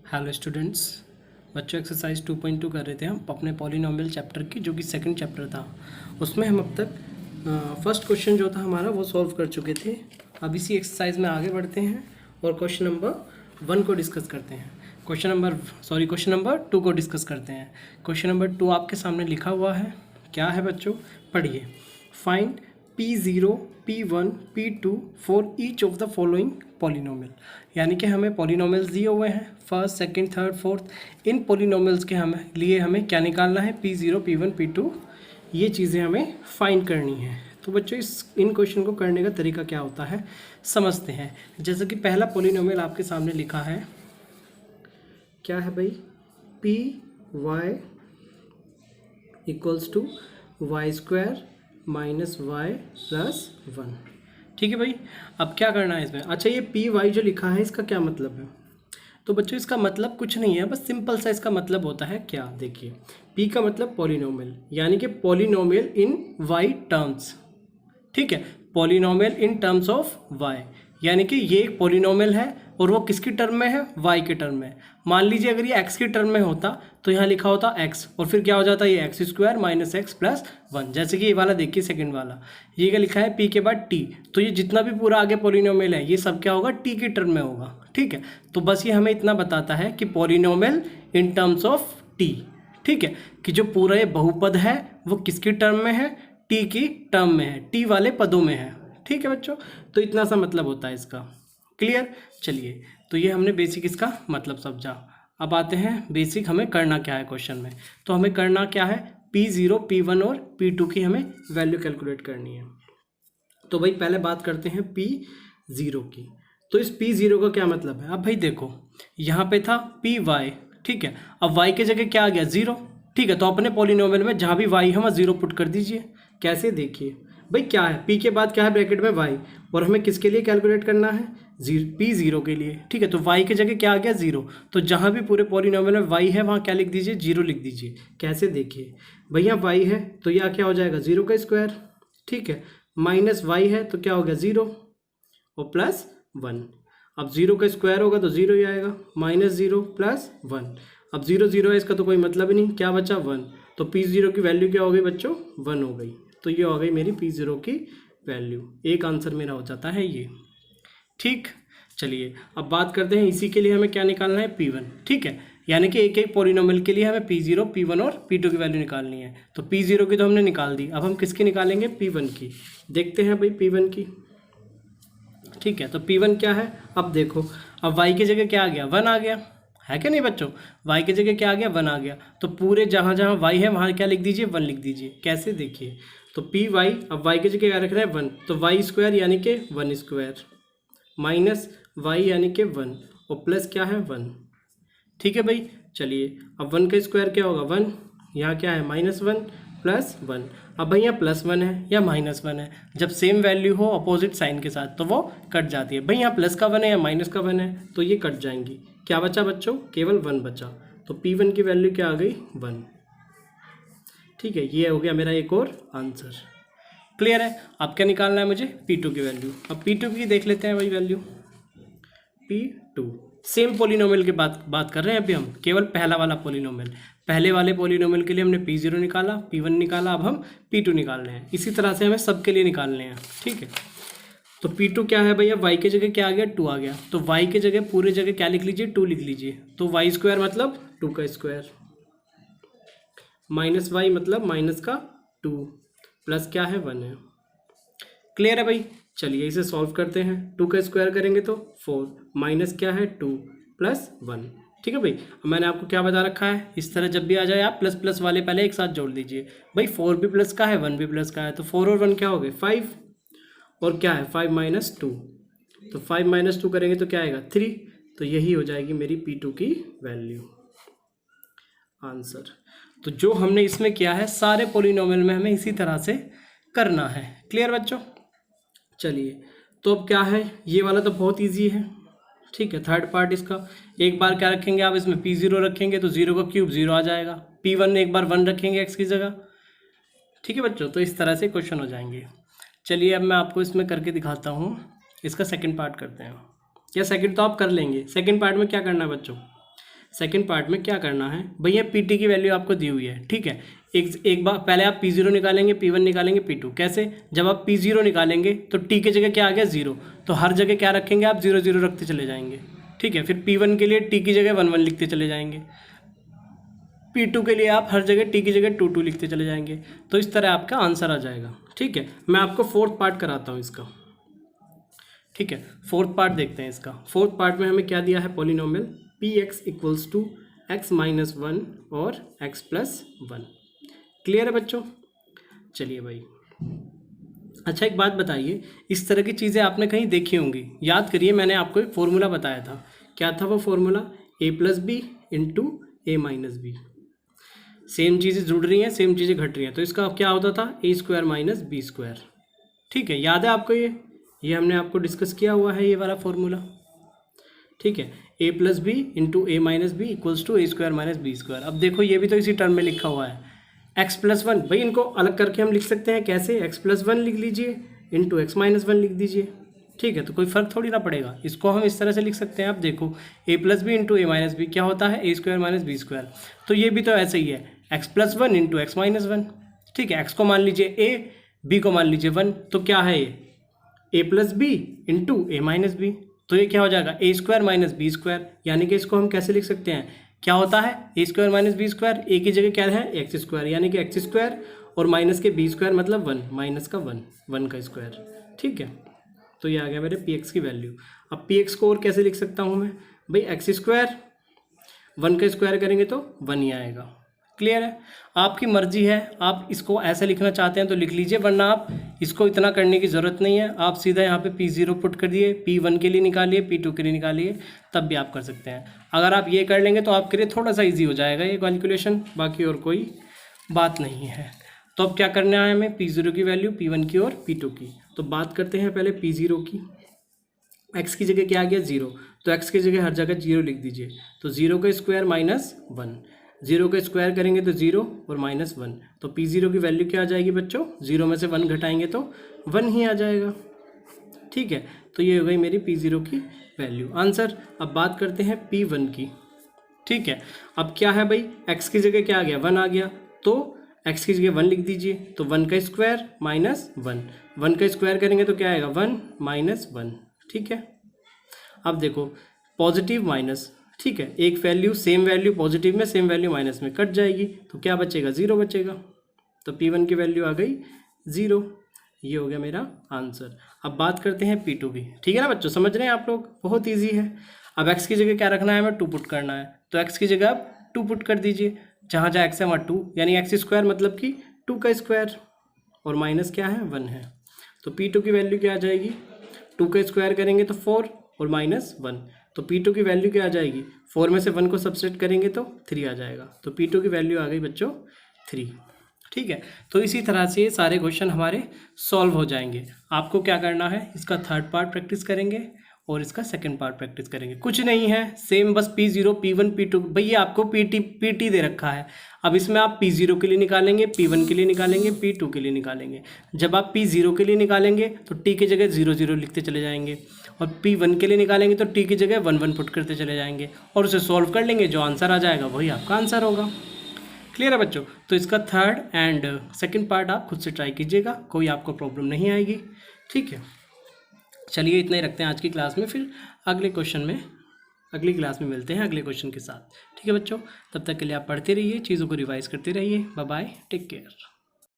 Hello students, बच्चों exercise 2.2 कर रहे थे हम अपने पॉलिनोमियल चैप्टर की, जो कि सेकंड चैप्टर था। उसमें हम अब तक फर्स्ट क्वेश्चन जो था हमारा वो सॉल्व कर चुके थे। अब इसी एक्सरसाइज में आगे बढ़ते हैं और क्वेश्चन नंबर 1 को डिस्कस करते हैं। क्वेश्चन नंबर 2 को डिस्कस करते हैं। क्वेश्चन नंबर 2 आपके सामने लिखा हुआ है। क्या है बच्चों, पढ़िए। Find P0, P1, P2 for each of the following polynomial. यानी कि हमें पॉलिनोमियल्स दिए हुए हैं, फर्स्ट, सेकंड, थर्ड, फोर्थ। इन पॉलिनोमियल्स के हमें क्या निकालना है, P0, P1, P2। ये चीज़ें हमें फाइंड करनी है। तो बच्चों इन क्वेश्चन को करने का तरीका क्या होता है समझते हैं। जैसे कि पहला पॉलिनोमियल आपके सामने लिखा है, क्या है भाई, Py equals to y square minus y plus 1। ठीक है भाई। अब क्या करना है इसमें, अच्छा ये पी वाई जो लिखा है इसका क्या मतलब है। तो बच्चों इसका मतलब कुछ नहीं है, बस सिंपल सा इसका मतलब होता है क्या, देखिए। पी का मतलब पॉलिनोमियल, यानी कि पॉलिनोमियल इन वाई टर्म्स। ठीक है, polynomial in terms of y, यानी कि ये एक पॉलिनोमियल है और वो किसकी टर्म में है, वाई के टर्म में। मान लीजिए अगर ये एक्स की टर्म में होता तो यहाँ लिखा होता एक्स, और फिर क्या हो जाता है, ये x square minus x plus 1। जैसे कि ये वाला देखिए, सेकंड वाला, ये क्या लिखा है, पी के बाद टी। तो ये जितना भी पूरा आगे पॉलिनोमियल है ये सब क्या होगा, टी की टर्म में होगा। ठीक है, तो बस ये हमें इतना बताता है कि polynomial in terms of T. ठीक है, कि जो पूरा ये बहुपद है वो किसकी टर्म में है, टी की टर्म में है, टी वाले पदों में है। ठीक है बच्चों, तो इतना सा मतलब होता है इसका। क्लियर। चलिए, तो ये हमने बेसिक इसका मतलब समझा। अब आते हैं बेसिक हमें करना क्या है क्वेश्चन में। तो हमें करना क्या है, P0, P1 और P2 की हमें वैल्यू कैलकुलेट करनी है। तो भाई पहले बात करते हैं P0 की। तो इस P0 का क्या मतलब है, अब भाई देखो यहाँ पे था Py, ठीक है। अब y के जगह क्या आ गया, 0। ठीक है, तो अपने पॉलिनोमियल में जहाँ भी y है वहाँ 0 पुट कर दीजिए। कैसे, देखिए भाई क्या है, p के बाद क्या है ब्रैकेट में y, और हमें किसके लिए कैलकुलेट करना है, P0 के लिए। ठीक है, तो y के जगह क्या आ गया, 0। तो जहाँ भी पूरे पॉलिनोमियल में y है वहाँ क्या लिख दीजिए, 0 लिख दीजिए। कैसे, देखिए भैया y है तो यह क्या हो जाएगा, 0 का स्क्वायर। ठीक है, माइनस y है तो क्या हो गया, 0 और प्लस 1। अब 0 का स्क्वायर होगा तो 0 ही आएगा, माइनस 0 प्लस 1। अब 0 0 है, इसका तो कोई मतलब ही नहीं, क्या बचा, 1। तो P0 की वैल्यू क्या हो गई बच्चों, 1 हो गई। तो ये हो गई मेरी P0 की वैल्यू। एक आंसर मेरा हो जाता है ये। ठीक, चलिए अब बात करते हैं इसी के लिए हमें क्या निकालना है, P1। ठीक है, यानी कि एक एक पॉलिनोमियल के लिए हमें P0, P1 और P2 की वैल्यू निकालनी है। तो P0 की तो हमने निकाल दी, अब हम किसकी निकालेंगे, P1 की। देखते हैं भाई P1 की। ठीक है, तो P1 क्या है, अब देखो, अब y की जगह क्या आ गया, 1 आ गया, है क्या नहीं बच्चों। y की जगह क्या आ गया, 1 आ गया। तो पूरे जहाँ जहाँ y है वहाँ क्या लिख दीजिए, 1 लिख दीजिए। कैसे, देखिए, तो Py, अब y की जगह क्या रख रहे हैं, 1। तो वाई स्क्वायर यानी कि 1 स्क्वायर माइनस y यानी कि 1 और प्लस क्या है, 1। ठीक है भाई, चलिए अब 1 का स्क्वायर क्या होगा, 1। यहाँ क्या है, माइनस 1 प्लस 1। अब भाई यहाँ प्लस 1 है या माइनस 1 है, जब सेम वैल्यू हो अपोजिट साइन के साथ तो वो कट जाती है। भाई यहाँ प्लस का 1 है या माइनस का 1 है तो ये कट जाएंगी। क्या बचा बच्चों, केवल 1 बचा। तो P1 की वैल्यू क्या आ गई, 1। ठीक है, ये हो गया मेरा एक और आंसर। क्लियर है। अब क्या निकालना है मुझे, P2 की वैल्यू। अब P2 की देख लेते हैं भाई वैल्यू। P2 सेम पॉलिनोमियल की बात कर रहे हैं अभी हम, केवल पहला वाला पॉलिनोमियल। पहले वाले पॉलिनोमियल के लिए हमने P0 निकाला, P1 निकाला, अब हम P2 निकाल रहे हैं। इसी तरह से हमें सब के लिए निकालने हैं। ठीक है, तो P2 क्या है भैया, y के जगह क्या आ गया, 2 आ गया। तो y के जगह पूरे जगह क्या लिख लीजिए, 2 लिख लीजिए। तो वाई स्क्वायर मतलब 2 का स्क्वायर माइनस y मतलब माइनस का 2 प्लस क्या है, 1 है। क्लियर है भाई। चलिए इसे सॉल्व करते हैं। 2 का स्क्वायर करेंगे तो 4 माइनस क्या है, 2 प्लस 1। ठीक है भाई, अब मैंने आपको क्या बता रखा है, इस तरह जब भी आ जाए आप प्लस प्लस वाले पहले एक साथ जोड़ दीजिए। भाई 4 भी प्लस का है, 1 भी प्लस का है, तो 4 और 1 क्या हो गए, 5। और क्या है, 5 माइनस 2। तो 5 माइनस 2 करेंगे तो क्या आएगा, 3। तो यही हो जाएगी मेरी P2 की वैल्यू, आंसर। तो जो हमने इसमें किया है सारे पॉलिनोमियल में हमें इसी तरह से करना है। क्लियर बच्चों। चलिए, तो अब क्या है, ये वाला तो बहुत इजी है। ठीक है, थर्ड पार्ट इसका, एक बार क्या रखेंगे आप इसमें, P0 रखेंगे तो 0 का क्यूब 0 आ जाएगा। P1 एक बार 1 रखेंगे x की जगह। ठीक है बच्चों, तो इस तरह से क्वेश्चन हो जाएंगे। चलिए अब मैं आपको इसमें करके दिखाता हूँ। इसका सेकंड पार्ट करते हैं, या सेकंड तो आप कर लेंगे। सेकंड पार्ट में क्या करना है बच्चों, सेकंड पार्ट में क्या करना है भैया, पी टी की वैल्यू आपको दी हुई है, ठीक है। एक बार पहले आप P0 निकालेंगे, P1 निकालेंगे, P2 कैसे, जब आप P0 निकालेंगे तो T की जगह क्या आ गया 0, तो हर जगह क्या रखेंगे आप 0 0 रखते चले जाएंगे, ठीक है। फिर P1 के लिए T की जगह 1 1 लिखते चले जाएंगे, P2 के लिए आप हर जगह T की जगह 2 2 लिखते चले जाएंगे। तो इस तरह आपका आंसर आ जाएगा, ठीक है। मैं आपको फोर्थ पार्ट कराता हूँ इसका, ठीक है। फोर्थ पार्ट देखते हैं इसका। फोर्थ पार्ट में हमें क्या दिया है, polynomial Px equals to x minus 1 और x प्लस 1। क्लियर है बच्चों? चलिए भाई, अच्छा एक बात बताइए, इस तरह की चीज़ें आपने कहीं देखी होंगी, याद करिए। मैंने आपको एक फॉर्मूला बताया था, क्या था वो formula, a plus b into a minus b. Same चीज़ें जुड़ रही हैं, सेम चीज़ें घट रही हैं, तो इसका क्या होता था, ए स्क्वायर माइनस बी स्क्वायर, ठीक है। याद है आपको ये हमने आपको डिस्कस किया हुआ है ये वाला फॉर्मूला, ठीक है। a plus b into a minus b equals to a square minus b square. अब देखो ये भी तो इसी टर्म में लिखा हुआ है, x प्लस 1, भाई इनको अलग करके हम लिख सकते हैं कैसे, x प्लस 1 लिख लीजिए इंटू एक्स माइनस 1 लिख दीजिए, ठीक है। तो कोई फर्क थोड़ी ना पड़ेगा, इसको हम इस तरह से लिख सकते हैं। आप देखो a plus b into a minus b क्या होता है, a square minus b square. तो ये भी तो ऐसे ही है, x plus 1 into x minus 1, ठीक है। x को मान लीजिए a, b को मान लीजिए 1, तो क्या है ये a plus b into a minus b, तो ये क्या हो जाएगा, a square minus b square. यानी कि इसको हम कैसे लिख सकते हैं, क्या होता है a square minus b square, ए की जगह क्या है एक्स स्क्वायर, यानी कि एक्स स्क्वायर और माइनस के बी स्क्वायर मतलब 1, माइनस का 1 का स्क्वायर, ठीक है। तो ये आ गया मेरे पी एक्स की वैल्यू। अब पी एक्स को और कैसे लिख सकता हूँ मैं, भाई एक्स स्क्वायर 1 का स्क्वायर करेंगे तो 1 ही आएगा। क्लियर है? आपकी मर्जी है, आप इसको ऐसे लिखना चाहते हैं तो लिख लीजिए, वरना आप इसको इतना करने की ज़रूरत नहीं है। आप सीधा यहाँ पे P0 पुट कर दिए, P1 के लिए निकालिए, P2 के लिए निकालिए, तब भी आप कर सकते हैं। अगर आप ये कर लेंगे तो आपके लिए थोड़ा सा ईजी हो जाएगा ये कैलकुलेशन, बाकी और कोई बात नहीं है। तो अब क्या करना है हमें, P0 की वैल्यू, P1 की और P2 की। तो बात करते हैं पहले P0 की। x की जगह क्या आ गया 0, तो x की जगह हर जगह 0 लिख दीजिए। तो 0 का स्क्वायर माइनस 1, 0 का स्क्वायर करेंगे तो 0 और माइनस 1, तो P0 की वैल्यू क्या आ जाएगी बच्चों, 0 में से 1 घटाएंगे तो 1 ही आ जाएगा, ठीक है। तो ये हो गई मेरी P0 की वैल्यू, आंसर। अब बात करते हैं P1 की, ठीक है। अब क्या है भाई, x की जगह क्या आ गया 1 आ गया, तो x की जगह 1 लिख दीजिए। तो 1 का स्क्वायर माइनस 1, 1 का स्क्वायर करेंगे तो क्या आएगा 1 माइनस 1, ठीक है। अब देखो पॉजिटिव माइनस, ठीक है, एक वैल्यू सेम वैल्यू पॉजिटिव में, सेम वैल्यू माइनस में कट जाएगी, तो क्या बचेगा 0 बचेगा। तो P1 की वैल्यू आ गई 0, ये हो गया मेरा आंसर। अब बात करते हैं P2 की, ठीक है ना बच्चों, समझ रहे हैं आप लोग, बहुत ईजी है। अब x की जगह क्या रखना है, हमें 2 पुट करना है, तो x की जगह आप 2 पुट कर दीजिए, जहाँ जहाँ x है वहाँ 2, यानी एक्स स्क्वायर मतलब कि 2 का स्क्वायर और माइनस क्या है 1 है। तो P2 की वैल्यू क्या आ जाएगी, 2 का स्क्वायर करेंगे तो 4 और माइनस 1, तो P2 की वैल्यू क्या आ जाएगी, 4 में से 1 को सब्सट्रैक्ट करेंगे तो 3 आ जाएगा। तो P2 की वैल्यू आ गई बच्चों 3, ठीक है। तो इसी तरह से ये सारे क्वेश्चन हमारे सॉल्व हो जाएंगे। आपको क्या करना है, इसका थर्ड पार्ट प्रैक्टिस करेंगे और इसका सेकंड पार्ट प्रैक्टिस करेंगे, कुछ नहीं है, सेम बस P0 P1 P2, भैया आपको PT दे रखा है। अब इसमें आप P0 के लिए निकालेंगे, P1 के लिए निकालेंगे, P2 के लिए निकालेंगे। जब आप P0 के लिए निकालेंगे तो T की जगह 0 0 लिखते चले जाएंगे, और P1 के लिए निकालेंगे तो T की जगह 1 1 पुट करते चले जाएंगे, और उसे सॉल्व कर लेंगे, जो आंसर आ जाएगा वही आपका आंसर होगा। क्लियर है बच्चों? तो इसका थर्ड एंड सेकंड पार्ट आप खुद से ट्राई कीजिएगा, कोई आपको प्रॉब्लम नहीं आएगी, ठीक है। चलिए इतना ही रखते हैं आज की क्लास में, फिर अगली क्लास में मिलते हैं अगले क्वेश्चन के साथ, ठीक है बच्चों। तब तक के लिए आप पढ़ते रहिए, चीज़ों को रिवाइज करते रहिए। Bye bye, take care.